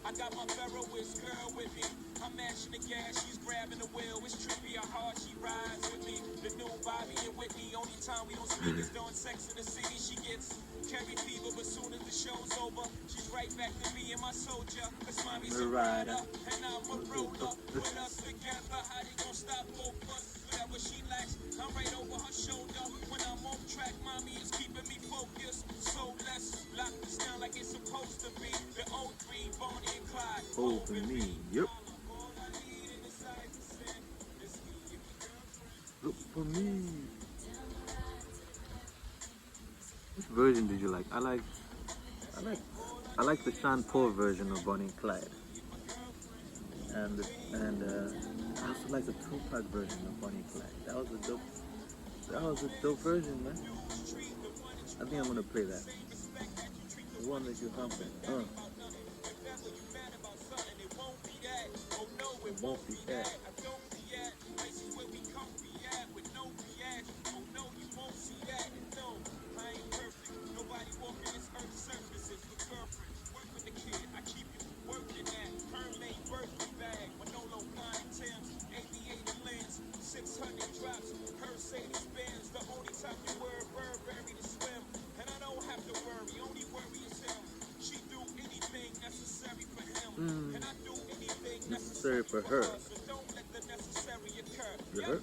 I got my Ferroist girl with me. I'm mashing the gas, she's grabbing the wheel. It's trippy how hard she rides with me. The new Bobby and Whitney. Only time we don't speak is during Sex in the City. She gets carry fever, but soon as the show's over, she's right back to me and my soldier. Cause mommy's a rider, and I'm a roller. With us together, how they gon' stop both of us? Whatever she lacks, I'm right over her shoulder. When I'm on track, mommy is keeping me focused. So let's lock this down like it's supposed to be. The O3, Bonnie and Clyde. Over me, yep. Look for me. Which version did you like? I like the Sean Paul version of Bonnie and Clyde, and I also like the Tupac version of Bonnie and Clyde. That was a dope version, man. I think I'm gonna play that. The one that you're humping. It won't be that. Necessary for her. You hurt?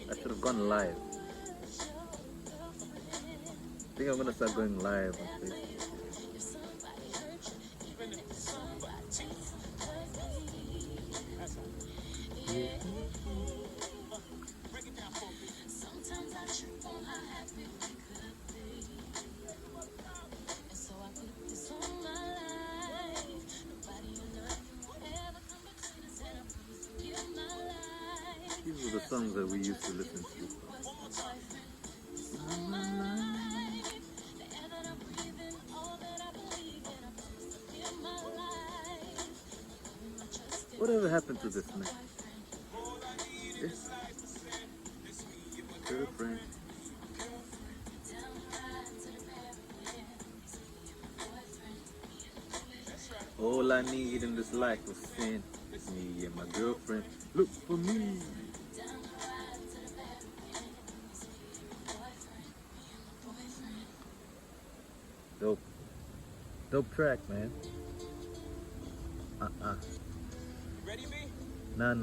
I should have gone live. I think I'm gonna start going live on Facebook. These were the songs that we used to listen to. Whatever happened to this man? This girlfriend. All I need in this life was sin. It's me and my girlfriend. Look for me. Dope. Dope track, man. Ready, B? Nah.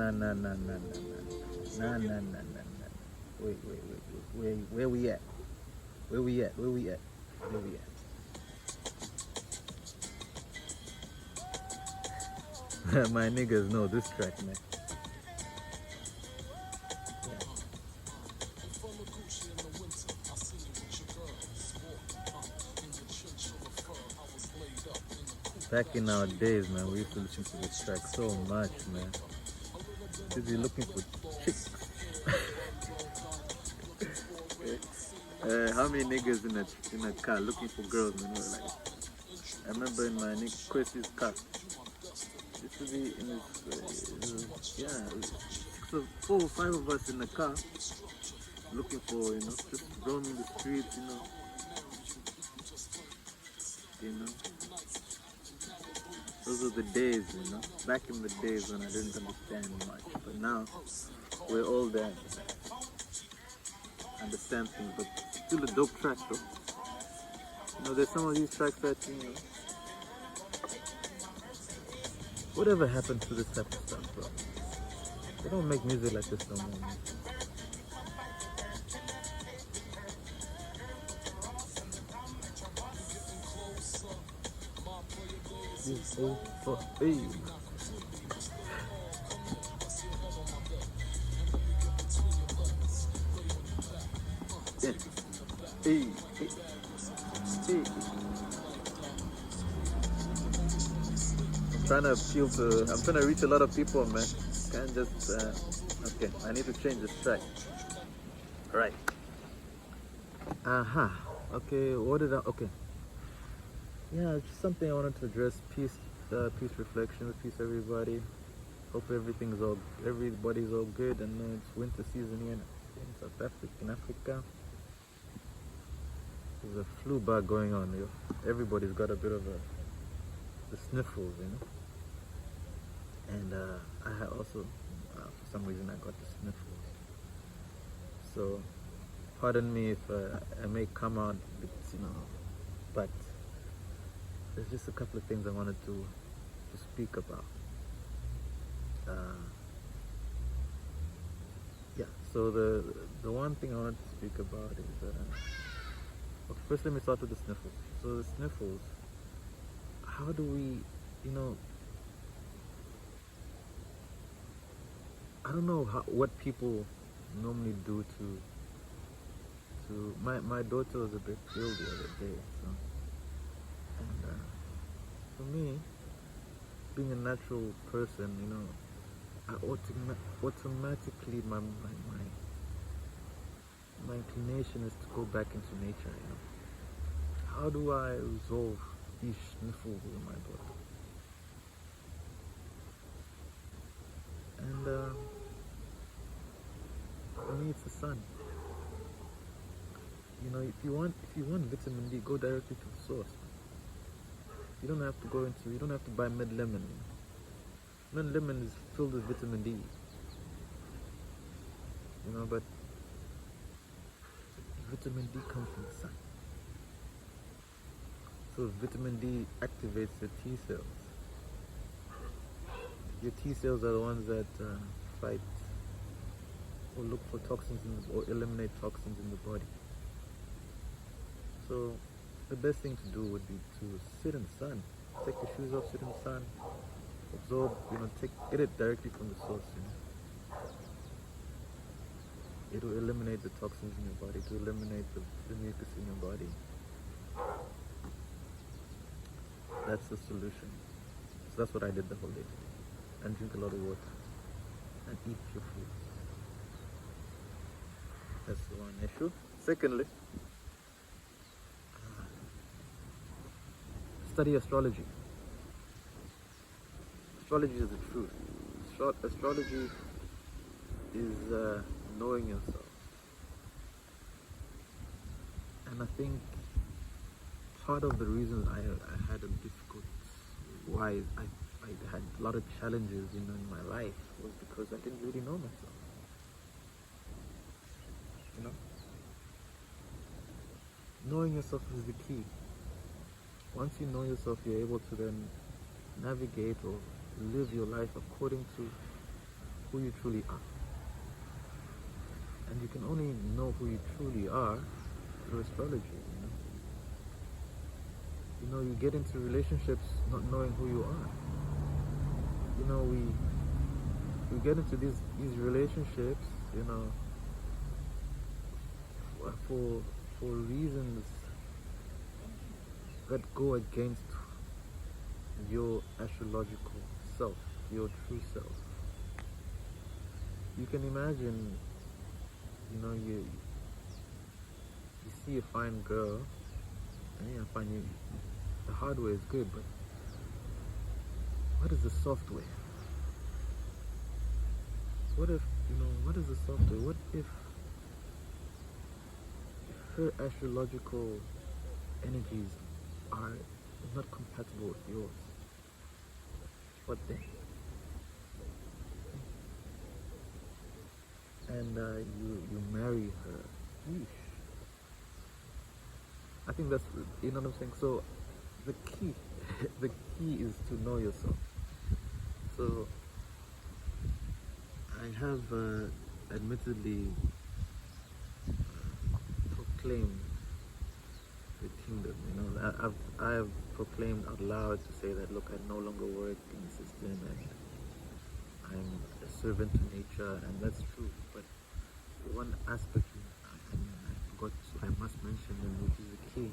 Wait. Where we at? Where we at? My niggas know this track, man. Back in our days, man, we used to listen to this track so much, man. Busy looking for chicks. How many niggas in a car looking for girls, man? We're like, I remember in my nigga Chris's car. Used to be in his, so 4 or 5 of us in the car looking for, just roaming the streets, Those are the days, back in the days when I didn't understand much. But now, we're older, understand things, but still a dope track though. There's some of these tracks that, whatever happened to this type of stuff, bro? They don't make music like this no more, man. Hey. I'm trying to reach a lot of people, man. Can't just, okay, I need to change this track. Right. Uh-huh. Okay, what did I... Okay. Yeah, it's just something I wanted to address. Peace, peace reflections, peace everybody. Hope everybody's all good. And it's winter season here in South Africa, in Africa. There's a flu bug going on. Everybody's got a bit of the sniffles, And I had also, for some reason, I got the sniffles. So, pardon me if I may come out, but there's just a couple of things I wanted to speak about. Yeah, so the one thing I wanted to speak about is, well, first let me start with the sniffles. So the sniffles, how do we, I don't know what people normally do to my daughter was a bit ill the other day, so, and for me, being a natural person, I automatically my inclination is to go back into nature. How do I resolve these sniffles with my daughter? And for me, it's the sun. If you want vitamin D, go directly to the source. You don't have to buy Med Lemon. Med Lemon is filled with vitamin D. But vitamin D comes from the sun. So vitamin D activates the T cells. Your T cells are the ones that fight or look for toxins or eliminate toxins in the body. So the best thing to do would be to sit in the sun. Take your shoes off, sit in the sun, absorb, get it directly from the source. It will eliminate the toxins in your body, to eliminate the mucus in your body. That's the solution. So that's what I did the whole day. And drink a lot of water. And eat your food. That's the one issue. Secondly, study astrology. Astrology is the truth. Astrology is knowing yourself. And I think part of the reason I had a difficult, why I had a lot of challenges in my life was because I didn't really know myself. Knowing yourself is the key. Once you know yourself, you're able to then navigate or live your life according to who you truly are. And you can only know who you truly are through astrology. You get into relationships not knowing who you are. We get into these relationships, for reasons that go against your astrological self, your true self. You can imagine, you see a fine girl, and the hardware is good, but what is the software? What if, what is the software? What if her astrological energies are not compatible with yours? What then? And you marry her. Yeesh. I think that's, you know what I'm saying? So the key is to know yourself. So I have admittedly proclaimed the kingdom. I have proclaimed out loud to say that, look, I no longer work in the system and I'm a servant to nature, and that's true. But one aspect I must mention, and which is the key,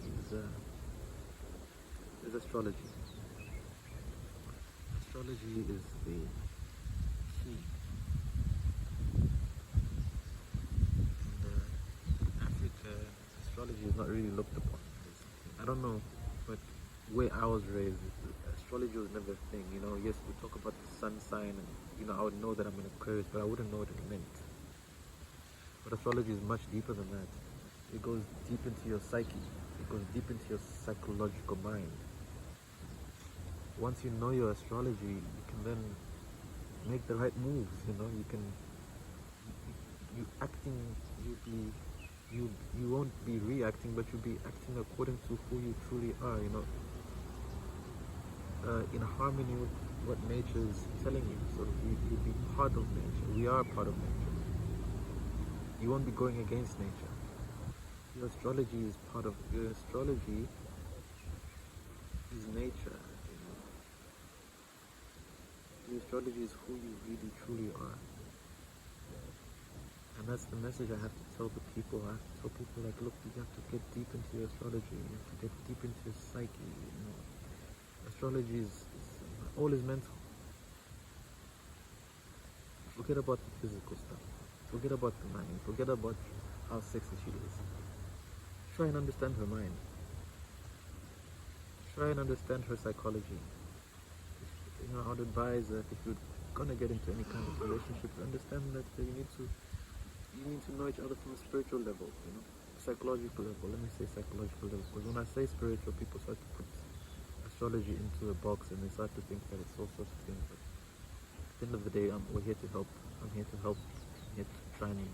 is astrology. Astrology is the key. And is not really looked upon. I don't know, but the way I was raised, astrology was never a thing. You know, yes, we talk about the sun sign, and you know, I would know that I'm an Aquarius, but I wouldn't know what it meant. But astrology is much deeper than that. It goes deep into your psyche. It goes deep into your psychological mind. Once you know your astrology, you can then make the right moves. You know, you can you acting. You be you won't be reacting, but you'll be acting according to who you truly are. You know, in harmony with what nature is telling you. So you'll be part of nature. We are part of nature. You won't be going against nature. Your astrology is part of your astrology is nature. You know? Your astrology is who you really truly are. And that's the message I have to tell the people. I have to tell people like, look, you have to get deep into your astrology. You have to get deep into your psyche. You know, astrology is all is mental. Forget about the physical stuff. Forget about the mind. Forget about how sexy she is. Try and understand her mind. Try and understand her psychology. You know, I would advise that if you're gonna get into any kind of relationship, understand that you need to know each other from a spiritual level, you know, psychological level. Let me say psychological level, because when I say spiritual, people start to put astrology into a box and they start to think that it's all sorts of things. But at the end of the day, we're here to help. I'm here to help. I'm here to try and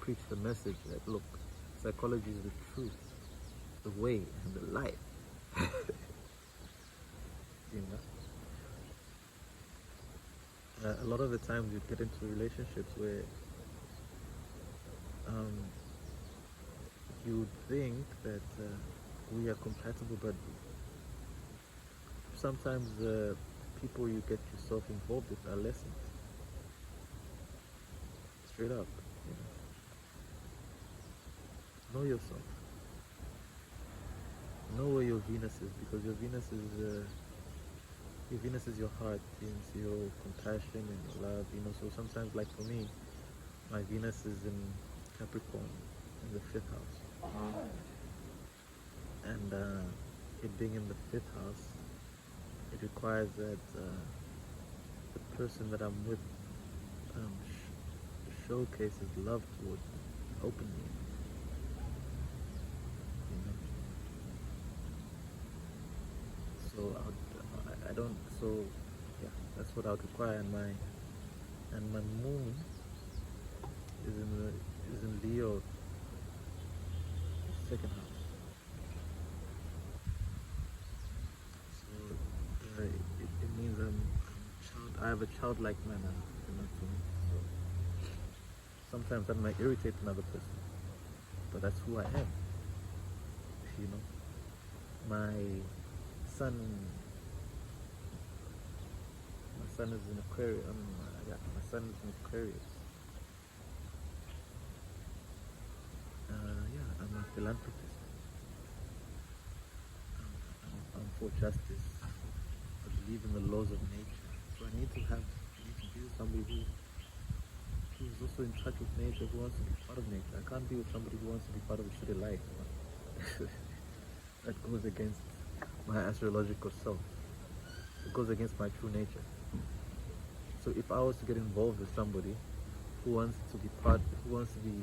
preach the message that look, psychology is the truth, the way, and the life. You know. A lot of the times you get into relationships where you think that we are compatible, but sometimes the people you get yourself involved with are lessons. Straight up, you know yourself. Know where your Venus is, because your Venus is your heart, it's your compassion and your love, you know. So sometimes, like for me, my Venus is in Capricorn, in the 5th house. And it being in the 5th house, it requires that the person that I'm with showcases love towards me openly. You know? So I don't. So yeah, that's what I would require. And my moon is in Leo, 2nd house. So it means I have a childlike manner, you know, to me. So sometimes that might irritate another person, but that's who I am. You know, my son is in Aquarius. My son is in Aquarius. Yeah, I'm a philanthropist. I'm for justice. I believe in the laws of nature. So I need to be with somebody who's also in touch with nature, who wants to be part of nature. I can't be with somebody who wants to be part of a city life. You know? That goes against my astrological self. It goes against my true nature. So if I was to get involved with somebody who wants to be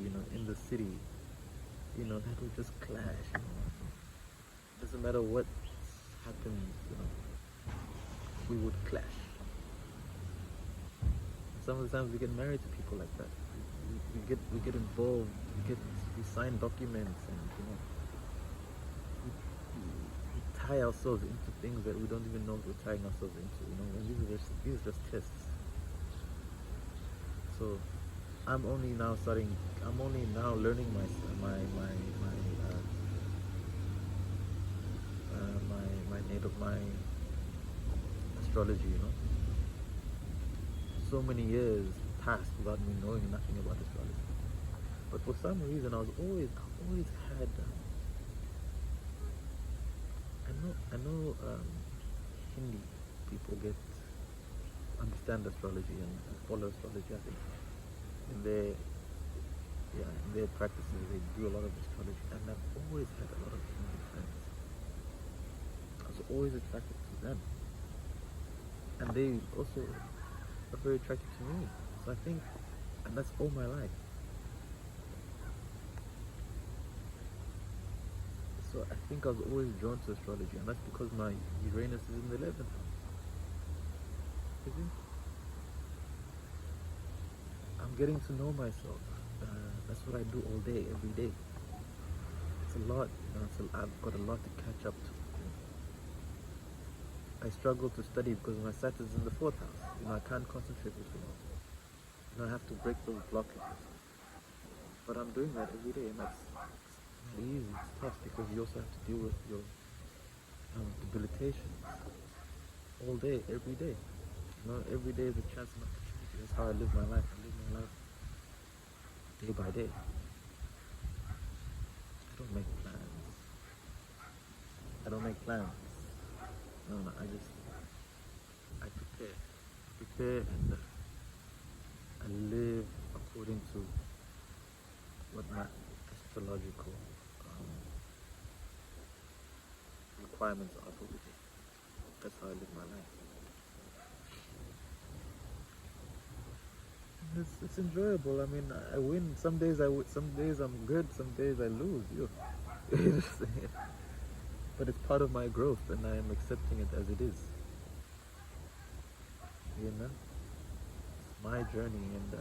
you know, in the city, you know, that would just clash. You know? Doesn't matter what happens, you know, we would clash. Some of the times we get married to people like that. We get involved. We sign documents, and you know, we tie ourselves into things that we don't even know we're tying ourselves into. You know, and these are just tests. So I'm only now learning my astrology, you know. So many years passed without me knowing nothing about astrology. But for some reason, I've always had. I know Hindi people understand astrology and follow astrology. I think yeah, in their practices, they do a lot of astrology, and I've always had a lot of Indian friends. I was always attracted to them, and they also are very attracted to me. So I think, and that's all my life. So I think I was always drawn to astrology, and that's because my Uranus is in the 11th house. You see? I'm getting to know myself. That's what I do all day, every day. It's a lot, I've got a lot to catch up to. I struggle to study because my Saturn's in the 4th house. I can't concentrate for too long. I have to break those blockages. But I'm doing that every day, and that's not easy. It's tough because you also have to deal with your debilitations all day, every day. Every day is a chance and opportunity. That's how I live my life. I live my life day by day. I don't make plans. I don't make plans. No, I prepare. And I live according to what my astrological requirements are for the day. That's how I live my life. It's enjoyable. I mean, I win. Some days some days I'm good. Some days I lose. But it's part of my growth, and I am accepting it as it is. It's my journey, and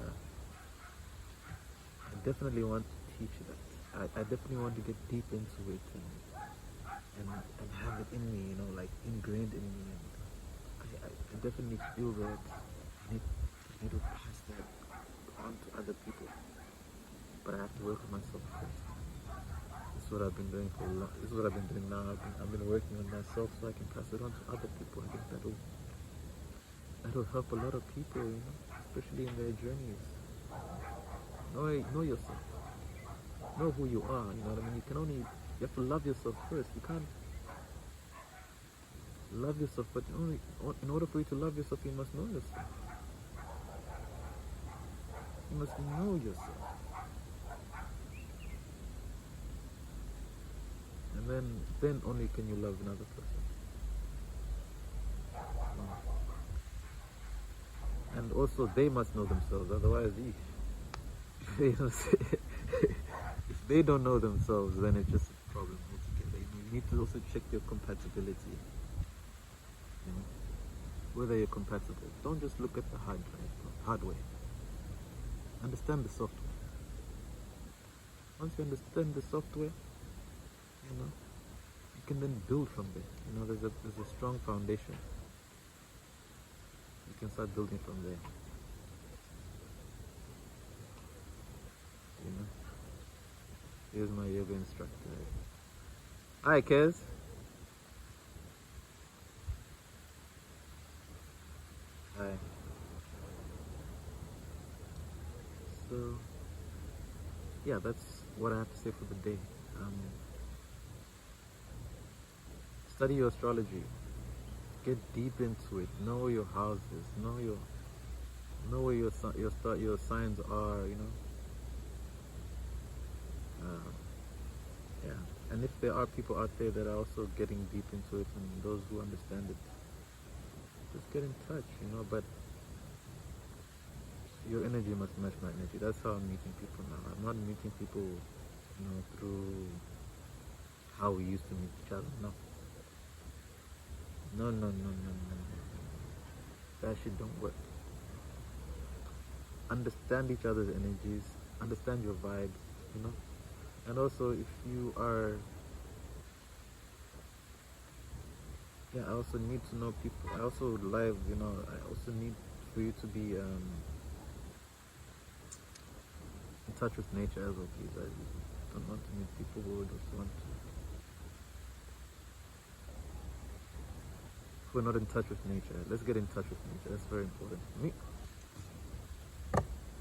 I definitely want to teach that. I definitely want to get deep into it and have it in me, like ingrained in me. And I definitely feel that I need to pass that on to other people. But I have to work on myself first. This is what I've been doing for a long. This is what I've been doing now. I've been working on myself so I can pass it on to other people. I think that'll help a lot of people, especially in their journeys. Know yourself. Know who you are. You know what I mean? You have to love yourself first. You can't love yourself, but in order for you to love yourself, you must know yourself. You must know yourself. And then only can you love another person. And also they must know themselves, otherwise if they don't know themselves, then it's just a problem altogether. You need to also check your compatibility. Whether you're compatible. Don't just look at the hard way. Understand the software. Once you understand the software, you can then build from there. There's a strong foundation. You can start building from there. Here's my yoga instructor. Hi, Kez. Hi. So, yeah, that's what I have to say for the day. Study your astrology. Get deep into it. Know your houses. Know where your signs are. Yeah. And if there are people out there that are also getting deep into it, and those who understand it, just get in touch. But your energy must match my energy. That's how I'm meeting people now. I'm not meeting people, through how we used to meet each other. No. No. That shit don't work. Understand each other's energies. Understand your vibe. And also, if you are, I also need to know people. I also live, I also need for you to be in touch with nature as well, please. I don't want to meet people who just want to. If we're not in touch with nature, let's get in touch with nature. That's very important for me.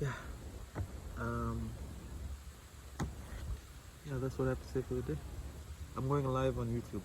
Yeah. Yeah, that's what I have to say for the day. I'm going live on YouTube.